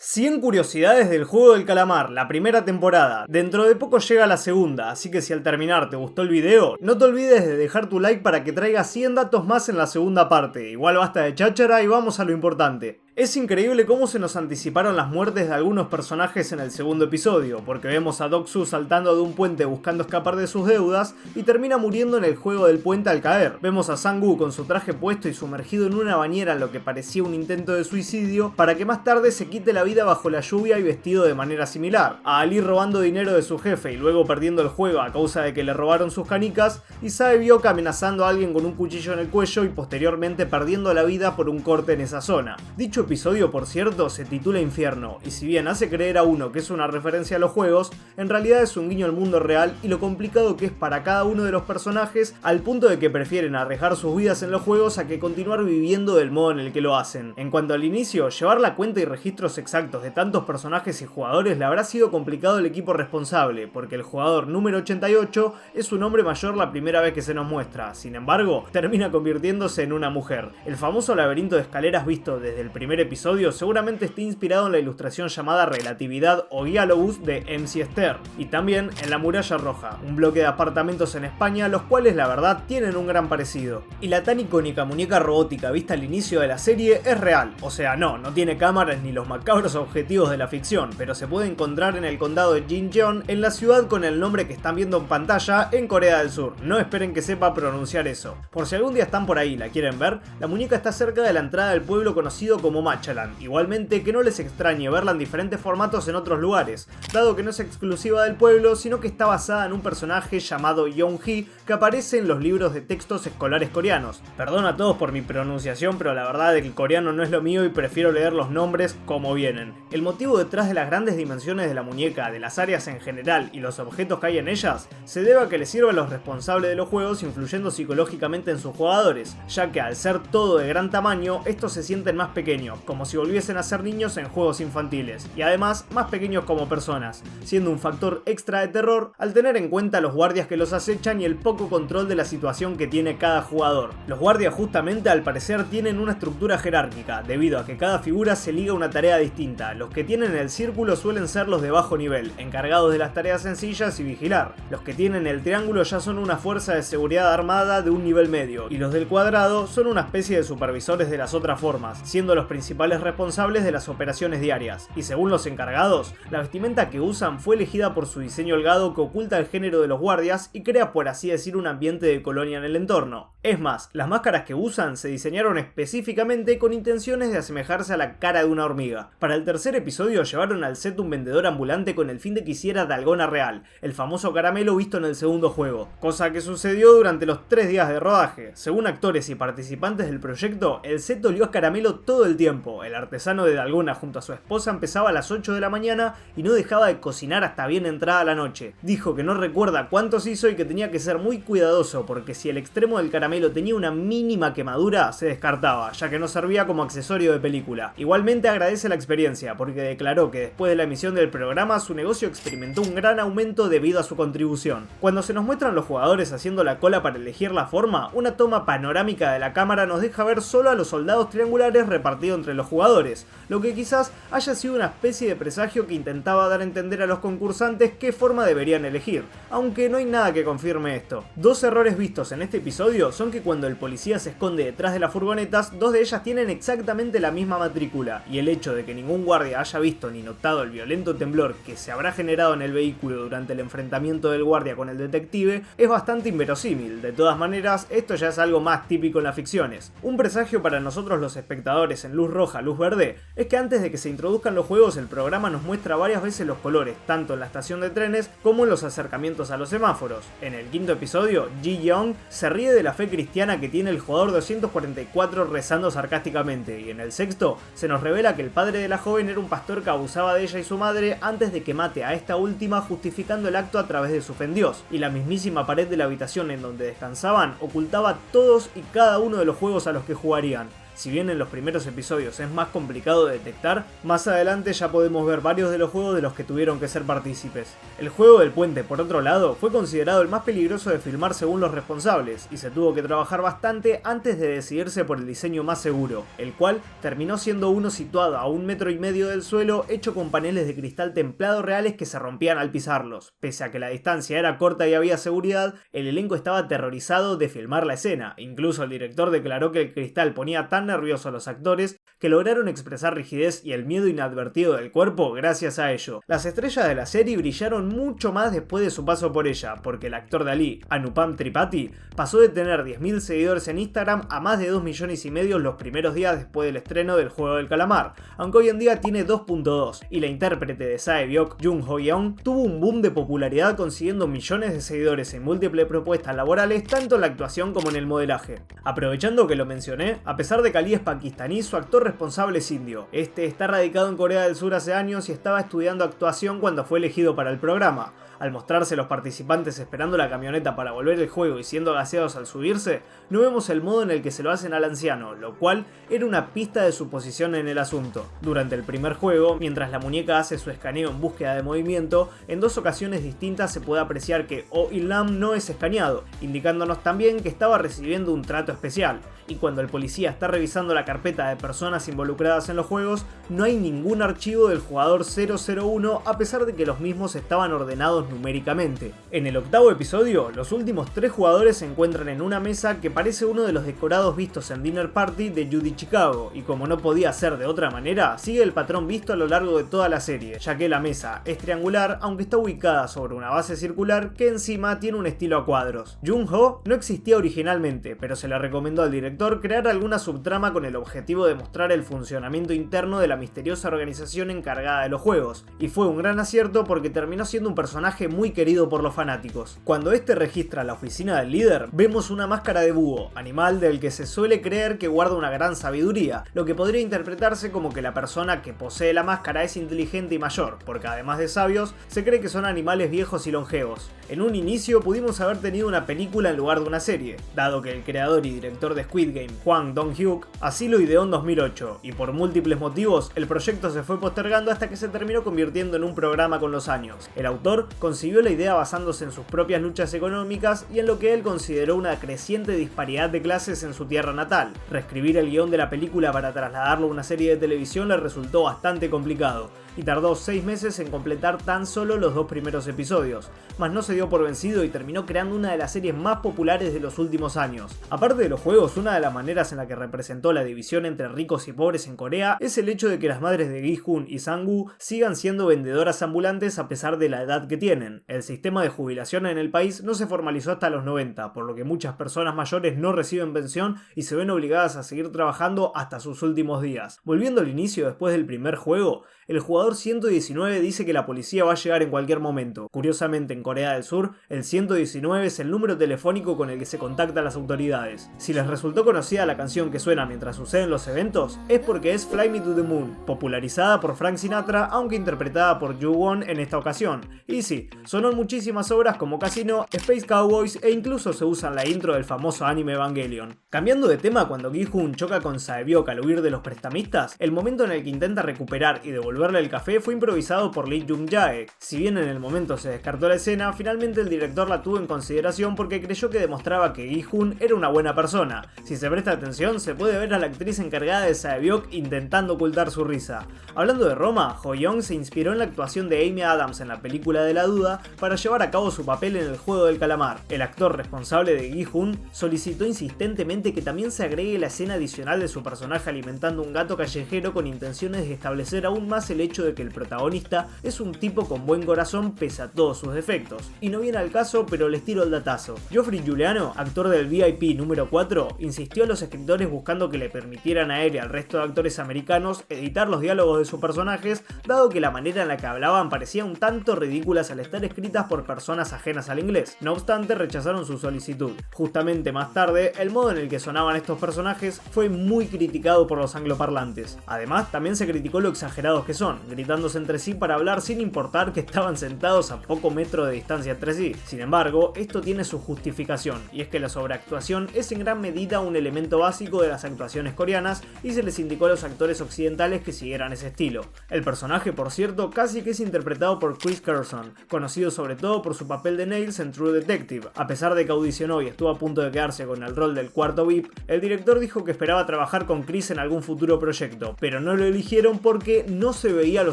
100 curiosidades del juego del calamar, la primera temporada. Dentro de poco llega la segunda, así que si al terminar te gustó el video, no te olvides de dejar tu like para que traiga 100 datos más en la segunda parte. Igual basta de cháchara y vamos a lo importante. Es increíble cómo se nos anticiparon las muertes de algunos personajes en el segundo episodio, porque vemos a Deok-Su saltando de un puente buscando escapar de sus deudas y termina muriendo en el juego del puente al caer. Vemos a Sang-Woo con su traje puesto y sumergido en una bañera en lo que parecía un intento de suicidio, para que más tarde se quite la vida bajo la lluvia y vestido de manera similar. A Ali robando dinero de su jefe y luego perdiendo el juego a causa de que le robaron sus canicas, y Sae-byeok amenazando a alguien con un cuchillo en el cuello y posteriormente perdiendo la vida por un corte en esa zona. Dicho episodio, por cierto, se titula Infierno, y si bien hace creer a uno que es una referencia a los juegos, en realidad es un guiño al mundo real y lo complicado que es para cada uno de los personajes, al punto de que prefieren arriesgar sus vidas en los juegos a que continuar viviendo del modo en el que lo hacen. En cuanto al inicio, llevar la cuenta y registros exactos de tantos personajes y jugadores le habrá sido complicado al equipo responsable, porque el jugador número 88 es un hombre mayor la primera vez que se nos muestra. Sin embargo, termina convirtiéndose en una mujer. El famoso laberinto de escaleras visto desde el primer episodio seguramente esté inspirado en la ilustración llamada Relatividad o Dialogus de MC Esther, y también en la Muralla Roja, un bloque de apartamentos en España, los cuales la verdad tienen un gran parecido. Y la tan icónica muñeca robótica vista al inicio de la serie es real, o sea, no tiene cámaras ni los macabros objetivos de la ficción, pero se puede encontrar en el condado de Jincheon, en la ciudad con el nombre que están viendo en pantalla, en Corea del Sur. No esperen que sepa pronunciar eso. Por si algún día están por ahí y la quieren ver, la muñeca está cerca de la entrada del pueblo conocido como Machalan. Igualmente, que no les extrañe verla en diferentes formatos en otros lugares, dado que no es exclusiva del pueblo, sino que está basada en un personaje llamado Young-hee que aparece en los libros de textos escolares coreanos. Perdón a todos por mi pronunciación, pero la verdad es que el coreano no es lo mío y prefiero leer los nombres como vienen. El motivo detrás de las grandes dimensiones de la muñeca, de las áreas en general y los objetos que hay en ellas, se debe a que les sirve a los responsables de los juegos influyendo psicológicamente en sus jugadores, ya que al ser todo de gran tamaño, estos se sienten más pequeños, como si volviesen a ser niños en juegos infantiles, y además más pequeños como personas, siendo un factor extra de terror al tener en cuenta los guardias que los acechan y el poco control de la situación que tiene cada jugador. Los guardias justamente al parecer tienen una estructura jerárquica, debido a que cada figura se liga a una tarea distinta. Los que tienen el círculo suelen ser los de bajo nivel, encargados de las tareas sencillas y vigilar. Los que tienen el triángulo ya son una fuerza de seguridad armada de un nivel medio, y los del cuadrado son una especie de supervisores de las otras formas, siendo los principales responsables de las operaciones diarias. Y según los encargados, la vestimenta que usan fue elegida por su diseño holgado que oculta el género de los guardias y crea, por así decir, un ambiente de colonia en el entorno. Es más, las máscaras que usan se diseñaron específicamente con intenciones de asemejarse a la cara de una hormiga. Para el tercer episodio llevaron al set un vendedor ambulante con el fin de que hiciera Dalgona real, el famoso caramelo visto en el segundo juego, cosa que sucedió durante los 3 días de rodaje. Según actores y participantes del proyecto, el set olió a caramelo todo el tiempo. El artesano de Dalgona junto a su esposa empezaba a las 8 de la mañana y no dejaba de cocinar hasta bien entrada la noche. Dijo que no recuerda cuántos hizo y que tenía que ser muy cuidadoso porque si el extremo del caramelo tenía una mínima quemadura se descartaba, ya que no servía como accesorio de película. Igualmente agradece la experiencia porque declaró que después de la emisión del programa su negocio experimentó un gran aumento debido a su contribución. Cuando se nos muestran los jugadores haciendo la cola para elegir la forma, una toma panorámica de la cámara nos deja ver solo a los soldados triangulares repartidos entre los jugadores, lo que quizás haya sido una especie de presagio que intentaba dar a entender a los concursantes qué forma deberían elegir, aunque no hay nada que confirme esto. Dos errores vistos en este episodio son que cuando el policía se esconde detrás de las furgonetas, dos de ellas tienen exactamente la misma matrícula, y el hecho de que ningún guardia haya visto ni notado el violento temblor que se habrá generado en el vehículo durante el enfrentamiento del guardia con el detective es bastante inverosímil. De todas maneras, esto ya es algo más típico en las ficciones. Un presagio para nosotros los espectadores en luz roja, luz verde, es que antes de que se introduzcan los juegos el programa nos muestra varias veces los colores, tanto en la estación de trenes como en los acercamientos a los semáforos. En el quinto episodio, Ji-young se ríe de la fe cristiana que tiene el jugador 244 rezando sarcásticamente, y en el sexto se nos revela que el padre de la joven era un pastor que abusaba de ella y su madre antes de que mate a esta última, justificando el acto a través de su fe en Dios, y la mismísima pared de la habitación en donde descansaban ocultaba todos y cada uno de los juegos a los que jugarían. Si bien en los primeros episodios es más complicado de detectar, más adelante ya podemos ver varios de los juegos de los que tuvieron que ser partícipes. El juego del puente, por otro lado, fue considerado el más peligroso de filmar según los responsables, y se tuvo que trabajar bastante antes de decidirse por el diseño más seguro, el cual terminó siendo uno situado a 1,5 metros del suelo, hecho con paneles de cristal templado reales que se rompían al pisarlos. Pese a que la distancia era corta y había seguridad, el elenco estaba aterrorizado de filmar la escena. Incluso el director declaró que el cristal ponía tan nerviosos a los actores que lograron expresar rigidez y el miedo inadvertido del cuerpo gracias a ello. Las estrellas de la serie brillaron mucho más después de su paso por ella, porque el actor de Ali, Anupam Tripathi, pasó de tener 10.000 seguidores en Instagram a más de 2,5 millones los primeros días después del estreno del Juego del Calamar, aunque hoy en día tiene 2.2, y la intérprete de Sae-byeok, Jung Ho-yeon, tuvo un boom de popularidad consiguiendo millones de seguidores en múltiples propuestas laborales tanto en la actuación como en el modelaje. Aprovechando que lo mencioné, a pesar de que Ali es pakistaní, su actor responsable es indio. Este está radicado en Corea del Sur hace años y estaba estudiando actuación cuando fue elegido para el programa. Al mostrarse los participantes esperando la camioneta para volver el juego y siendo gaseados al subirse, no vemos el modo en el que se lo hacen al anciano, lo cual era una pista de su posición en el asunto. Durante el primer juego, mientras la muñeca hace su escaneo en búsqueda de movimiento, en 2 ocasiones distintas se puede apreciar que Oh-il-nam no es escaneado, indicándonos también que estaba recibiendo un trato especial. Y cuando el policía está revisando la carpeta de personas involucradas en los juegos, no hay ningún archivo del jugador 001 a pesar de que los mismos estaban ordenados numéricamente. En el 8º episodio, los últimos 3 jugadores se encuentran en una mesa que parece uno de los decorados vistos en Dinner Party de Judy Chicago, y como no podía ser de otra manera, sigue el patrón visto a lo largo de toda la serie, ya que la mesa es triangular aunque está ubicada sobre una base circular que encima tiene un estilo a cuadros. Jung-ho no existía originalmente, pero se le recomendó al director crear alguna subtrama con el objetivo de mostrar el funcionamiento interno de la misteriosa organización encargada de los juegos, y fue un gran acierto porque terminó siendo un personaje muy querido por los fanáticos. Cuando este registra la oficina del líder, vemos una máscara de búho, animal del que se suele creer que guarda una gran sabiduría, lo que podría interpretarse como que la persona que posee la máscara es inteligente y mayor, porque además de sabios, se cree que son animales viejos y longevos. En un inicio pudimos haber tenido una película en lugar de una serie, dado que el creador y director de Squid Game, Hwang Dong-hyuk, así lo ideó en 2008, y por múltiples motivos el proyecto se fue postergando hasta que se terminó convirtiendo en un programa con los años. El autor concibió la idea basándose en sus propias luchas económicas y en lo que él consideró una creciente disparidad de clases en su tierra natal. Reescribir el guión de la película para trasladarlo a una serie de televisión le resultó bastante complicado, y tardó 6 meses en completar tan solo los 2 primeros episodios, mas no se dio por vencido y terminó creando una de las series más populares de los últimos años. Aparte de los juegos, una de las maneras en la que representó la división entre ricos y pobres en Corea es el hecho de que las madres de Gi-hun y Sang-woo sigan siendo vendedoras ambulantes a pesar de la edad que tienen. El sistema de jubilación en el país no se formalizó hasta los 90, por lo que muchas personas mayores no reciben pensión y se ven obligadas a seguir trabajando hasta sus últimos días. Volviendo al inicio después del primer juego, el jugador 119 dice que la policía va a llegar en cualquier momento. Curiosamente, en Corea del Sur, el 119 es el número telefónico con el que se contactan las autoridades. Si les resultó conocida la canción que suena mientras suceden los eventos, es porque es Fly Me to the Moon, popularizada por Frank Sinatra, aunque interpretada por Yoo Won en esta ocasión. Y sí, sonó en muchísimas obras como Casino, Space Cowboys e incluso se usa en la intro del famoso anime Evangelion. Cambiando de tema, cuando Gi-hun choca con Sae-byeok al huir de los prestamistas, el momento en el que intenta recuperar y devolverle el café fue improvisado por Lee Jung-jae. Si bien en el momento se descartó la escena, finalmente el director la tuvo en consideración porque creyó que demostraba que Gi-hun era una buena persona. Si se presta atención, se puede ver a la actriz encargada de Sae-byeok intentando ocultar su risa. Hablando de Roma, Ho-yeon se inspiró en la actuación de Amy Adams en la película de la duda para llevar a cabo su papel en el Juego del Calamar. El actor responsable de Gi-hun solicitó insistentemente que también se agregue la escena adicional de su personaje alimentando un gato callejero con intenciones de establecer aún más el hecho de que el protagonista es un tipo con buen corazón pese a todos sus defectos. Y no viene al caso, pero les tiro el datazo. Geoffrey Giuliano, actor del VIP número 4, insistió a los escritores buscando que le permitieran a él y al resto de actores americanos editar los diálogos de sus personajes, dado que la manera en la que hablaban parecía un tanto ridículas al estar escritas por personas ajenas al inglés. No obstante, rechazaron su solicitud. Justamente más tarde, el modo en el que sonaban estos personajes fue muy criticado por los angloparlantes. Además, también se criticó lo exagerados que son, gritándose entre sí para hablar sin importar que estaban sentados a poco metro de distancia entre sí. Sin embargo, esto tiene su justificación, y es que la sobreactuación es en gran medida un elemento básico de las actuaciones coreanas y se les indicó a los actores occidentales que siguieran ese estilo. El personaje, por cierto, casi que es interpretado por Chris Carson, conocido sobre todo por su papel de Nails en True Detective. A pesar de que audicionó y estuvo a punto de quedarse con el rol del cuarto VIP, el director dijo que esperaba trabajar con Chris en algún futuro proyecto, pero no lo eligieron porque no se veía lo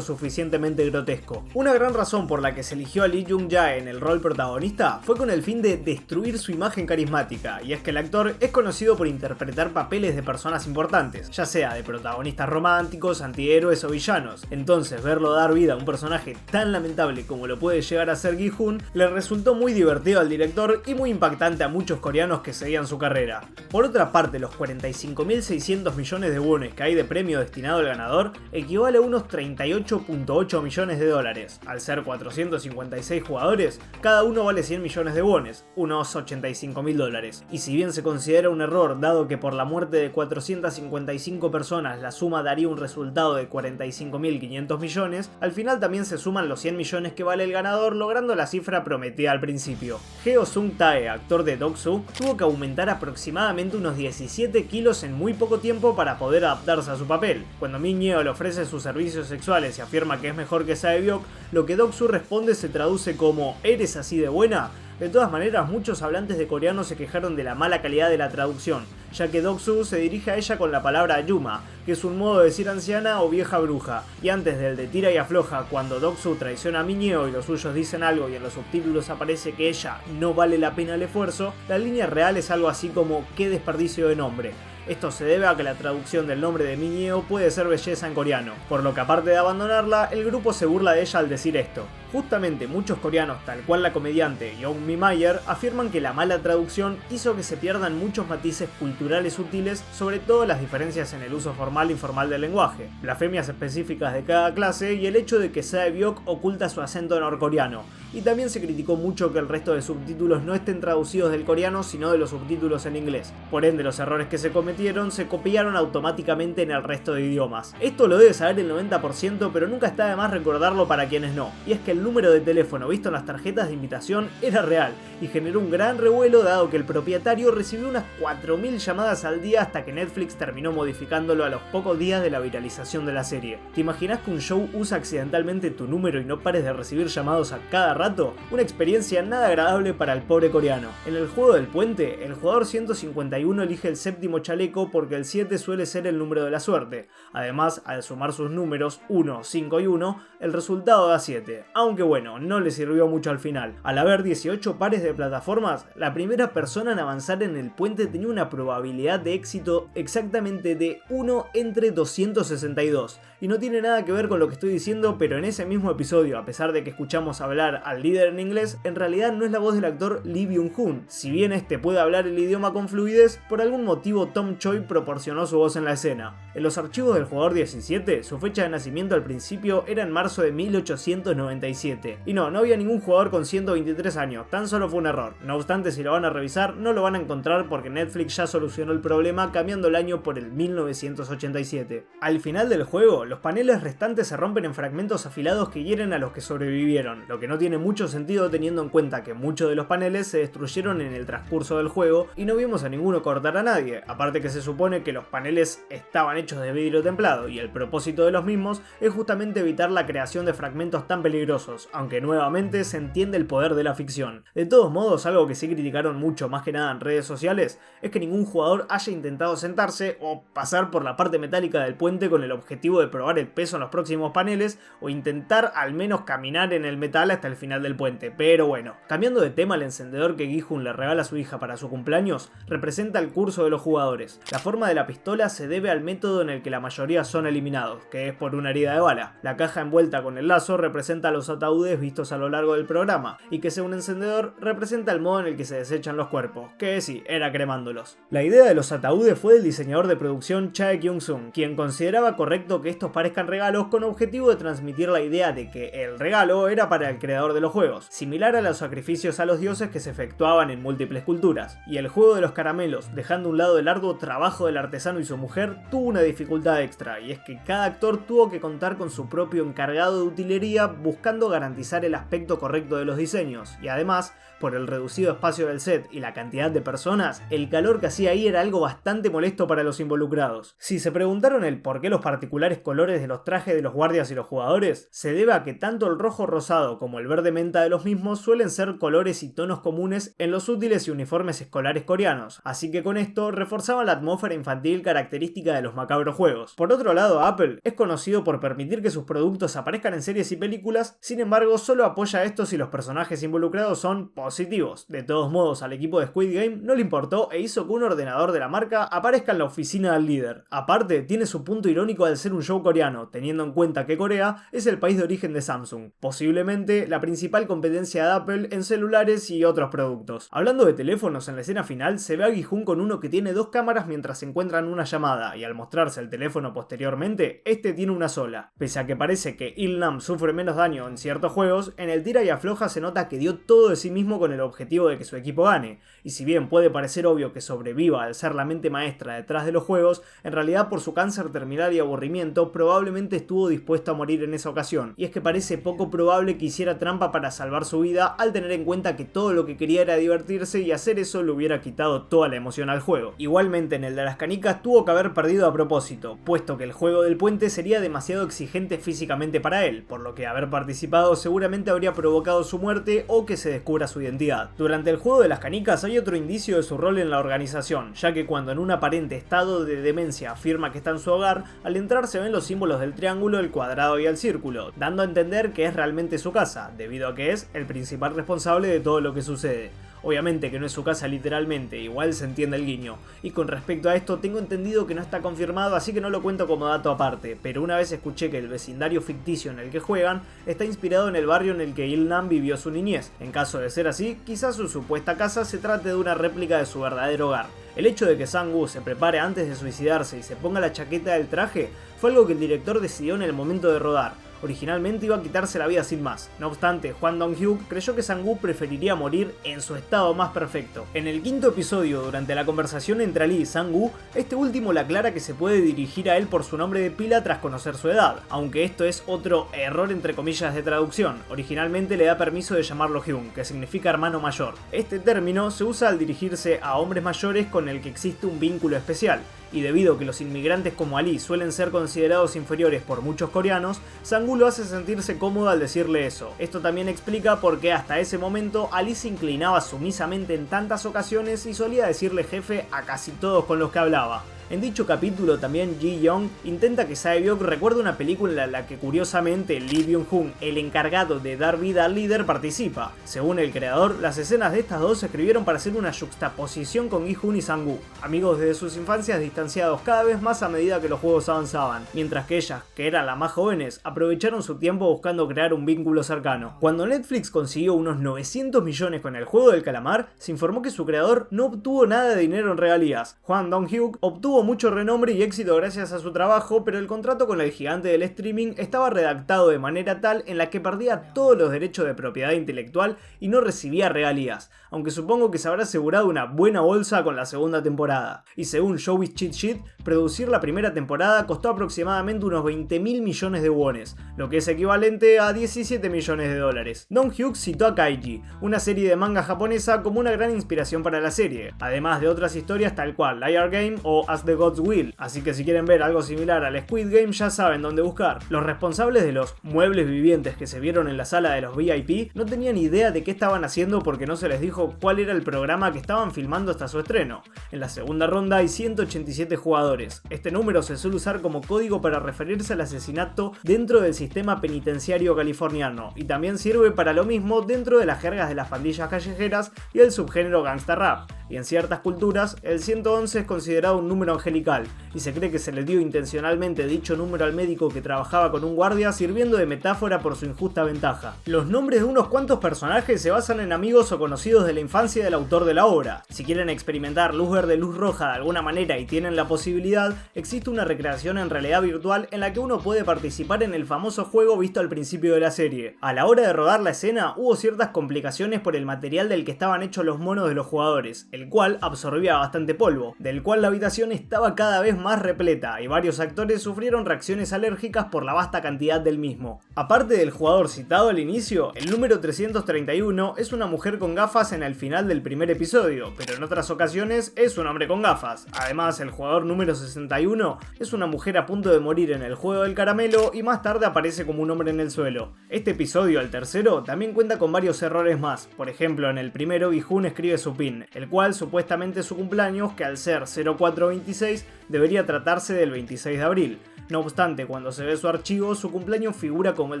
suficientemente grotesco. Una gran razón por la que se eligió a Lee Jung-jae en el rol protagonista fue con el fin de destruir su imagen carismática, y es que el actor es conocido por interpretar papeles de personas importantes, ya sea de protagonistas románticos, antihéroes o villanos. Entonces, verlo dar vida a un personaje tan lamentable como lo puede llegar a ser Gi-hun le resultó muy divertido al director y muy impactante a muchos coreanos que seguían su carrera. Por otra parte, los 45.600 millones de wones que hay de premio destinado al ganador equivale a unos 38.8 millones de dólares. Al ser 456 jugadores, cada uno vale 100 millones de wones, unos 85.000 dólares. Y si bien se considera un error, dado que por la muerte de 455 personas la suma daría un resultado de 45.500 millones, al final también se suman los 100 millones que vale el ganador, logrando la cifra prometida al principio. Heo Sung-tae, actor de Doksu, tuvo que aumentar aproximadamente unos 17 kilos en muy poco tiempo para poder adaptarse a su papel. Cuando Min Yeo le ofrece sus servicios sexuales y afirma que es mejor que Sae-byok, lo que Doksu responde se traduce como ¿eres así de buena? De todas maneras, muchos hablantes de coreano se quejaron de la mala calidad de la traducción, ya que Doksu se dirige a ella con la palabra Yuma, que es un modo de decir anciana o vieja bruja, y antes del de tira y afloja cuando Doksu traiciona a Min Yeo y los suyos dicen algo y en los subtítulos aparece que ella no vale la pena el esfuerzo, la línea real es algo así como qué desperdicio de nombre. Esto se debe a que la traducción del nombre de Min Yeo puede ser belleza en coreano, por lo que aparte de abandonarla, el grupo se burla de ella al decir esto. Justamente muchos coreanos, tal cual la comediante Young Mi Mayer, afirman que la mala traducción hizo que se pierdan muchos matices culturales sutiles, sobre todo las diferencias en el uso formal e informal del lenguaje, blasfemias específicas de cada clase y el hecho de que Sae-byok oculta su acento norcoreano. Y también se criticó mucho que el resto de subtítulos no estén traducidos del coreano sino de los subtítulos en inglés. Por ende, los errores que se cometieron se copiaron automáticamente en el resto de idiomas. Esto lo debe saber el 90%, pero nunca está de más recordarlo para quienes no. Y es que el número de teléfono visto en las tarjetas de invitación era real y generó un gran revuelo dado que el propietario recibió unas 4.000 llamadas al día hasta que Netflix terminó modificándolo a los pocos días de la viralización de la serie. ¿Te imaginas que un show usa accidentalmente tu número y no pares de recibir llamados a cada rato? Una experiencia nada agradable para el pobre coreano. En el juego del puente, el jugador 151 elige el séptimo chaleco porque el 7 suele ser el número de la suerte. Además, al sumar sus números 1, 5 y 1, el resultado da 7. Aunque bueno, no le sirvió mucho al final. Al haber 18 pares de plataformas, la primera persona en avanzar en el puente tenía una probabilidad de éxito exactamente de 1 entre 262. Y no tiene nada que ver con lo que estoy diciendo, pero en ese mismo episodio, a pesar de que escuchamos hablar al líder en inglés, en realidad no es la voz del actor Lee Byung-hun. Si bien este puede hablar el idioma con fluidez, por algún motivo Tom Choi proporcionó su voz en la escena. En los archivos del jugador 17, su fecha de nacimiento al principio era en marzo de 1897. Y no había ningún jugador con 123 años, tan solo fue un error. No obstante, si lo van a revisar, no lo van a encontrar porque Netflix ya solucionó el problema cambiando el año por el 1987. Al final del juego, los paneles restantes se rompen en fragmentos afilados que hieren a los que sobrevivieron, lo que no tiene mucho sentido teniendo en cuenta que muchos de los paneles se destruyeron en el transcurso del juego y no vimos a ninguno cortar a nadie, aparte que se supone que los paneles estaban hechos de vidrio templado y el propósito de los mismos es justamente evitar la creación de fragmentos tan peligrosos, aunque nuevamente se entiende el poder de la ficción. De todos modos, algo que sí criticaron mucho más que nada en redes sociales es que ningún jugador haya intentado sentarse o pasar por la parte metálica del puente con el objetivo de probar el peso en los próximos paneles o intentar al menos caminar en el metal hasta el final del puente, pero bueno. Cambiando de tema, el encendedor que Gi-hun le regala a su hija para su cumpleaños representa el curso de los jugadores. La forma de la pistola se debe al método en el que la mayoría son eliminados, que es por una herida de bala. La caja envuelta con el lazo representa a los ataúdes vistos a lo largo del programa, y que sea un encendedor representa el modo en el que se desechan los cuerpos, que sí, era cremándolos. La idea de los ataúdes fue del diseñador de producción Chae Kyung-sung, quien consideraba correcto que estos parezcan regalos con objetivo de transmitir la idea de que el regalo era para el creador de los juegos, similar a los sacrificios a los dioses que se efectuaban en múltiples culturas. Y el juego de los caramelos, dejando a un lado el arduo trabajo del artesano y su mujer, tuvo una dificultad extra, y es que cada actor tuvo que contar con su propio encargado de utilería buscando garantizar el aspecto correcto de los diseños, y además, por el reducido espacio del set y la cantidad de personas, el calor que hacía ahí era algo bastante molesto para los involucrados. Si se preguntaron el por qué los particulares colores de los trajes de los guardias y los jugadores, se debe a que tanto el rojo rosado como el verde menta de los mismos suelen ser colores y tonos comunes en los útiles y uniformes escolares coreanos, así que con esto reforzaban la atmósfera infantil característica de los macabros juegos. Por otro lado, Apple es conocido por permitir que sus productos aparezcan en series y películas, sin embargo solo apoya esto si los personajes involucrados son positivos. De todos modos, al equipo de Squid Game no le importó e hizo que un ordenador de la marca aparezca en la oficina del líder. Aparte, tiene su punto irónico al ser un show coreano, teniendo en cuenta que Corea es el país de origen de Samsung, posiblemente la principal competencia de Apple en celulares y otros productos. Hablando de teléfonos, en la escena final se ve a Gi-hun con uno que tiene dos cámaras mientras se encuentran una llamada, y al mostrarse el teléfono posteriormente, este tiene una sola. Pese a que parece que Il-nam sufre menos daño en ciertos juegos, en el tira y afloja se nota que dio todo de sí mismo con el objetivo de que su equipo gane, y si bien puede parecer obvio que sobreviva al ser la mente maestra detrás de los juegos, en realidad por su cáncer terminal y aburrimiento probablemente estuvo dispuesto a morir en esa ocasión, y es que parece poco probable que hiciera trampa para salvar su vida al tener en cuenta que todo lo que quería era divertirse y hacer eso le hubiera quitado toda la emoción al juego. Igualmente en el de las canicas tuvo que haber perdido a propósito, puesto que el juego del puente sería demasiado exigente físicamente para él, por lo que haber participado seguramente habría provocado su muerte o que se descubra su identidad. Durante el juego de las canicas hay otro indicio de su rol en la organización, ya que cuando en un aparente estado de demencia afirma que está en su hogar, al entrar se ven los símbolos del triángulo, el cuadrado y el círculo, dando a entender que es realmente su casa, debido a que es el principal responsable de todo lo que sucede. Obviamente que no es su casa literalmente, igual se entiende el guiño. Y con respecto a esto tengo entendido que no está confirmado, así que no lo cuento como dato aparte, pero una vez escuché que el vecindario ficticio en el que juegan está inspirado en el barrio en el que Il-nam vivió su niñez. En caso de ser así, quizás su supuesta casa se trate de una réplica de su verdadero hogar. El hecho de que Sang-woo se prepare antes de suicidarse y se ponga la chaqueta del traje fue algo que el director decidió en el momento de rodar. Originalmente iba a quitarse la vida sin más. No obstante, Hwang Dong-hyuk creyó que Sang-woo preferiría morir en su estado más perfecto. En el quinto episodio, durante la conversación entre Ali y Sang-woo, este último le aclara que se puede dirigir a él por su nombre de pila tras conocer su edad, aunque esto es otro error entre comillas de traducción. Originalmente le da permiso de llamarlo Hyun, que significa hermano mayor. Este término se usa al dirigirse a hombres mayores con el que existe un vínculo especial. Y debido a que los inmigrantes como Ali suelen ser considerados inferiores por muchos coreanos, Sang-woo lo hace sentirse cómodo al decirle eso. Esto también explica por qué hasta ese momento Ali se inclinaba sumisamente en tantas ocasiones y solía decirle jefe a casi todos con los que hablaba. En dicho capítulo también Ji-young intenta que Sae-byuk recuerde una película en la que curiosamente Lee Byung-hun, el encargado de dar vida al líder, participa. Según el creador, las escenas de estas dos se escribieron para hacer una juxtaposición con Gi-hun y Sang-woo, amigos desde sus infancias distanciados cada vez más a medida que los juegos avanzaban, mientras que ellas, que eran las más jóvenes, aprovecharon su tiempo buscando crear un vínculo cercano. Cuando Netflix consiguió unos 900 millones con el juego del calamar, se informó que su creador no obtuvo nada de dinero en regalías. Hwang Dong-hyuk obtuvo mucho renombre y éxito gracias a su trabajo, pero el contrato con el gigante del streaming estaba redactado de manera tal en la que perdía todos los derechos de propiedad intelectual y no recibía regalías, aunque supongo que se habrá asegurado una buena bolsa con la segunda temporada. Y según Showbiz Cheat Sheet, producir la primera temporada costó aproximadamente unos 20.000 millones de wones, lo que es equivalente a 17 millones de dólares. Dong-hyuk citó a Kaiji, una serie de manga japonesa, como una gran inspiración para la serie, además de otras historias tal cual Liar Game o As the Gods Will, así que si quieren ver algo similar al Squid Game ya saben dónde buscar. Los responsables de los muebles vivientes que se vieron en la sala de los VIP no tenían idea de qué estaban haciendo porque no se les dijo cuál era el programa que estaban filmando hasta su estreno. En la segunda ronda hay 187 jugadores. Este número se suele usar como código para referirse al asesinato dentro del sistema penitenciario californiano y también sirve para lo mismo dentro de las jergas de las pandillas callejeras y el subgénero gangsta rap. y en ciertas culturas el 111 es considerado un número angelical, y se cree que se le dio intencionalmente dicho número al médico que trabajaba con un guardia, sirviendo de metáfora por su injusta ventaja. Los nombres de unos cuantos personajes se basan en amigos o conocidos de la infancia del autor de la obra. Si quieren experimentar luz verde, luz roja de alguna manera y tienen la posibilidad, existe una recreación en realidad virtual en la que uno puede participar en el famoso juego visto al principio de la serie. A la hora de rodar la escena hubo ciertas complicaciones por el material del que estaban hechos los monos de los jugadores, el cual absorbía bastante polvo, del cual la habitación estaba cada vez más repleta y varios actores sufrieron reacciones alérgicas por la vasta cantidad del mismo. Aparte del jugador citado al inicio, el número 331 es una mujer con gafas en el final del primer episodio, pero en otras ocasiones es un hombre con gafas. Además, el jugador número 61 es una mujer a punto de morir en el juego del caramelo y más tarde aparece como un hombre en el suelo. Este episodio, el tercero, también cuenta con varios errores más. Por ejemplo, en el primero Gi-hun escribe su pin, el cual supuestamente es su cumpleaños, que al ser 0426 debería tratarse del 26 de abril. No obstante, cuando se ve su archivo, su cumpleaños figura como el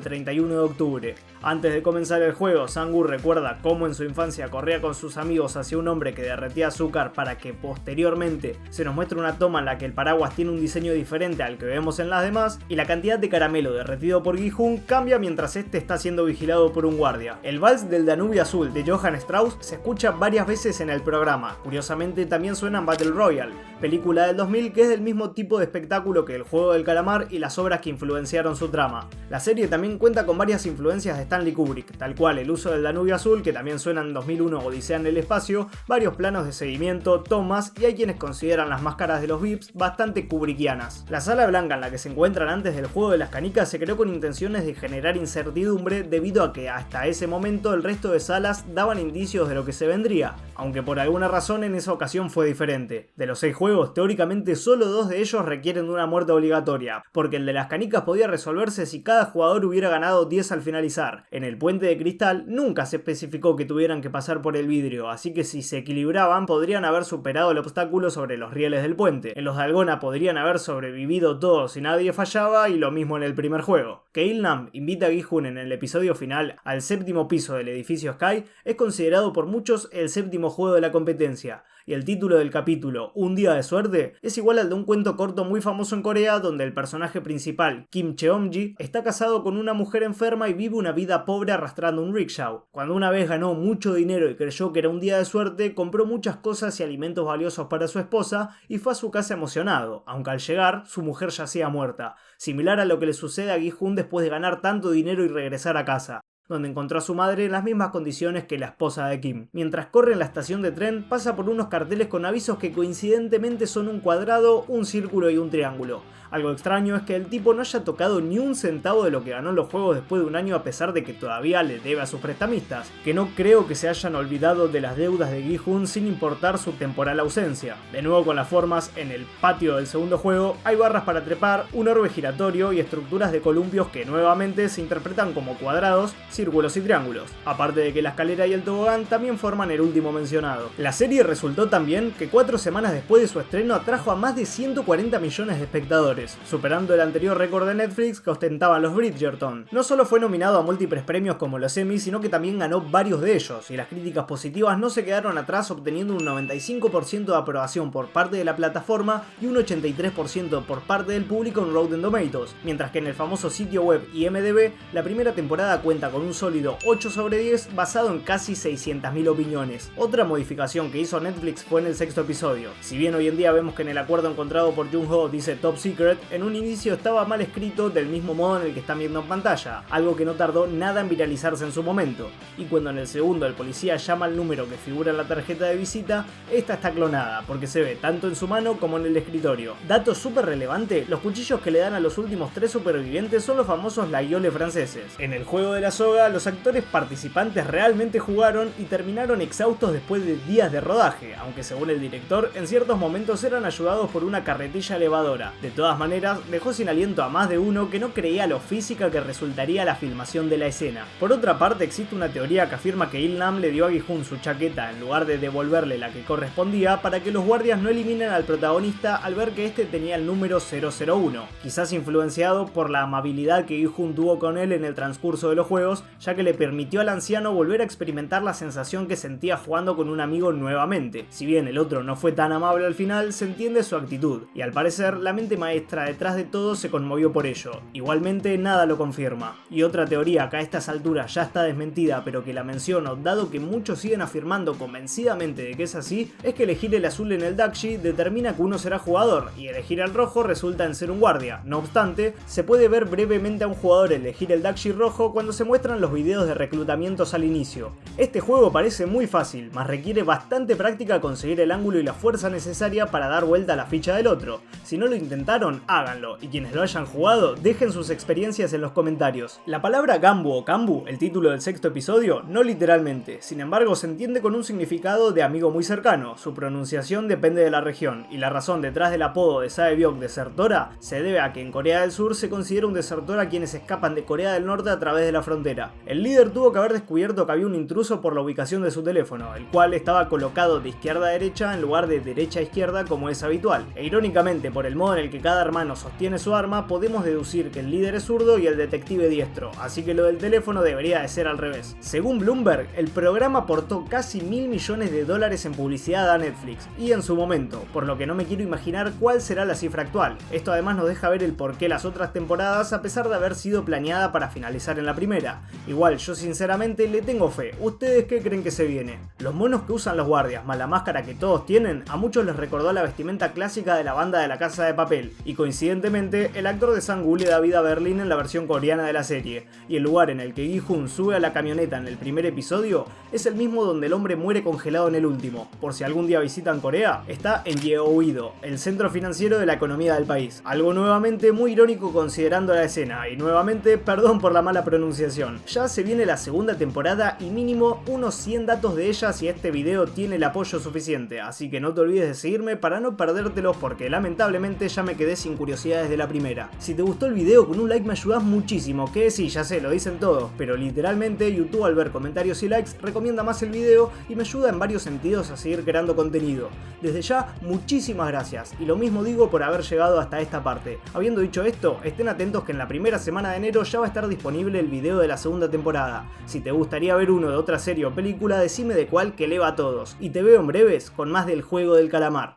31 de octubre. Antes de comenzar el juego, Sang-woo recuerda cómo en su infancia corría con sus amigos hacia un hombre que derretía azúcar para que posteriormente se nos muestre una toma en la que el paraguas tiene un diseño diferente al que vemos en las demás, y la cantidad de caramelo derretido por Gi-hun cambia mientras este está siendo vigilado por un guardia. El vals del Danubio Azul de Johann Strauss se escucha varias veces en el programa. Curiosamente también suena en Battle Royale, película del 2000 que es del mismo tipo de espectáculo que el juego del calamar y las obras que influenciaron su trama. La serie también cuenta con varias influencias de Stanley Kubrick, tal cual el uso del Danubio Azul, que también suena en 2001 Odisea en el espacio, varios planos de seguimiento, tomas, y hay quienes consideran las máscaras de los Vips bastante kubrickianas. La sala blanca en la que se encuentran antes del juego de las canicas se creó con intenciones de generar incertidumbre debido a que hasta ese momento el resto de salas daban indicios de lo que se vendría, aunque por alguna razón en esa ocasión fue diferente. De los 6 juegos, teóricamente solo 2 de ellos requieren de una muerte obligatoria, porque el de las canicas podía resolverse si cada jugador hubiera ganado 10 al finalizar. En el puente de cristal nunca se especificó que tuvieran que pasar por el vidrio, así que si se equilibraban podrían haber superado el obstáculo sobre los rieles del puente. En los de Algona podrían haber sobrevivido todos y nadie fallaba, y lo mismo en el primer juego. Que Il-nam invita a Gi-hun en el episodio final al 7º piso del edificio Sky es considerado por muchos el 7º juego de la competencia, y el título del capítulo, Un día de suerte, es igual al de un cuento corto muy famoso en Corea donde el personaje principal, Kim Cheom-ji, está casado con una mujer enferma y vive una vida pobre arrastrando un rickshaw. Cuando una vez ganó mucho dinero y creyó que era un día de suerte, compró muchas cosas y alimentos valiosos para su esposa y fue a su casa emocionado, aunque al llegar su mujer yacía muerta, similar a lo que le sucede a Gi-hun después de ganar tanto dinero y regresar a casa, donde encontró a su madre en las mismas condiciones que la esposa de Kim. Mientras corre en la estación de tren, pasa por unos carteles con avisos que coincidentemente son un cuadrado, un círculo y un triángulo. Algo extraño es que el tipo no haya tocado ni un centavo de lo que ganó en los juegos después de un año, a pesar de que todavía le debe a sus prestamistas, que no creo que se hayan olvidado de las deudas de Gi-hun sin importar su temporal ausencia. De nuevo con las formas, en el patio del segundo juego hay barras para trepar, un orbe giratorio y estructuras de columpios que nuevamente se interpretan como cuadrados, círculos y triángulos, aparte de que la escalera y el tobogán también forman el último mencionado. La serie resultó tan bien que 4 semanas después de su estreno atrajo a más de 140 millones de espectadores, superando el anterior récord de Netflix que ostentaban los Bridgerton. No solo fue nominado a múltiples premios como los Emmy, sino que también ganó varios de ellos, y las críticas positivas no se quedaron atrás, obteniendo un 95% de aprobación por parte de la plataforma y un 83% por parte del público en Rotten Tomatoes, mientras que en el famoso sitio web IMDb la primera temporada cuenta con un sólido 8 sobre 10 basado en casi 600.000 opiniones. Otra modificación que hizo Netflix fue en el 6º episodio. Si bien hoy en día vemos que en el acuerdo encontrado por Jung-ho dice Top Secret, en un inicio estaba mal escrito del mismo modo en el que están viendo en pantalla, algo que no tardó nada en viralizarse en su momento. Y cuando en el segundo el policía llama al número que figura en la tarjeta de visita, esta está clonada, porque se ve tanto en su mano como en el escritorio. Dato súper relevante, los cuchillos que le dan a los últimos 3 supervivientes son los famosos laguioles franceses. En el juego de la soga, los actores participantes realmente jugaron y terminaron exhaustos después de días de rodaje, aunque según el director, en ciertos momentos eran ayudados por una carretilla elevadora. De todas todas maneras, dejó sin aliento a más de uno que no creía lo física que resultaría la filmación de la escena. Por otra parte, existe una teoría que afirma que Il-nam le dio a Gi-hun su chaqueta en lugar de devolverle la que correspondía para que los guardias no eliminen al protagonista al ver que este tenía el número 001, quizás influenciado por la amabilidad que Gi-hun tuvo con él en el transcurso de los juegos, ya que le permitió al anciano volver a experimentar la sensación que sentía jugando con un amigo nuevamente. Si bien el otro no fue tan amable al final, se entiende su actitud, y al parecer la mente maestra detrás de todo se conmovió por ello. Igualmente nada lo confirma. Y otra teoría que a estas alturas ya está desmentida, pero que la menciono dado que muchos siguen afirmando convencidamente de que es así, es que elegir el azul en el Dakshi determina que uno será jugador, y elegir el rojo resulta en ser un guardia. No obstante, se puede ver brevemente a un jugador elegir el Dakshi rojo cuando se muestran los videos de reclutamientos al inicio. Este juego parece muy fácil, mas requiere bastante práctica conseguir el ángulo y la fuerza necesaria para dar vuelta a la ficha del otro. Si no lo intentaron, háganlo, y quienes lo hayan jugado, dejen sus experiencias en los comentarios. La palabra Gambu o Kambu, el título del sexto episodio, no literalmente, sin embargo se entiende con un significado de amigo muy cercano. Su pronunciación depende de la región, y la razón detrás del apodo de Sae-byok desertora se debe a que en Corea del Sur se considera un desertor a quienes escapan de Corea del Norte a través de la frontera. El líder tuvo que haber descubierto que había un intruso por la ubicación de su teléfono, el cual estaba colocado de izquierda a derecha en lugar de derecha a izquierda como es habitual. E irónicamente, por el modo en el que cada hermano sostiene su arma, podemos deducir que el líder es zurdo y el detective diestro, así que lo del teléfono debería de ser al revés. Según Bloomberg, el programa aportó casi $1.000 millones en publicidad a Netflix, y en su momento, por lo que no me quiero imaginar cuál será la cifra actual. Esto además nos deja ver el porqué las otras temporadas, a pesar de haber sido planeada para finalizar en la primera. Igual, yo sinceramente le tengo fe. ¿Ustedes qué creen que se viene? Los monos que usan los guardias, más la máscara que todos tienen, a muchos les recordó la vestimenta clásica de la banda de La Casa de Papel, y coincidentemente, el actor de Sang-woo le da vida a Berlín en la versión coreana de la serie, y el lugar en el que Gi-hun sube a la camioneta en el primer episodio es el mismo donde el hombre muere congelado en el último. Por si algún día visitan Corea, está en Yeouido, el centro financiero de la economía del país. Algo nuevamente muy irónico considerando la escena, y nuevamente perdón por la mala pronunciación. Ya se viene la segunda temporada y mínimo unos 100 datos de ella si este video tiene el apoyo suficiente, así que no te olvides de seguirme para no perdértelos porque lamentablemente ya me quedé sin curiosidades de la primera. Si te gustó el video, con un like me ayudas muchísimo, que sí, ya sé, lo dicen todos, pero literalmente YouTube al ver comentarios y likes recomienda más el video y me ayuda en varios sentidos a seguir creando contenido. Desde ya, muchísimas gracias, y lo mismo digo por haber llegado hasta esta parte. Habiendo dicho esto, estén atentos que en la primera semana de enero ya va a estar disponible el video de la segunda temporada. Si te gustaría ver uno de otra serie o película, decime de cuál que le va a todos. Y te veo en breves con más del Juego del Calamar.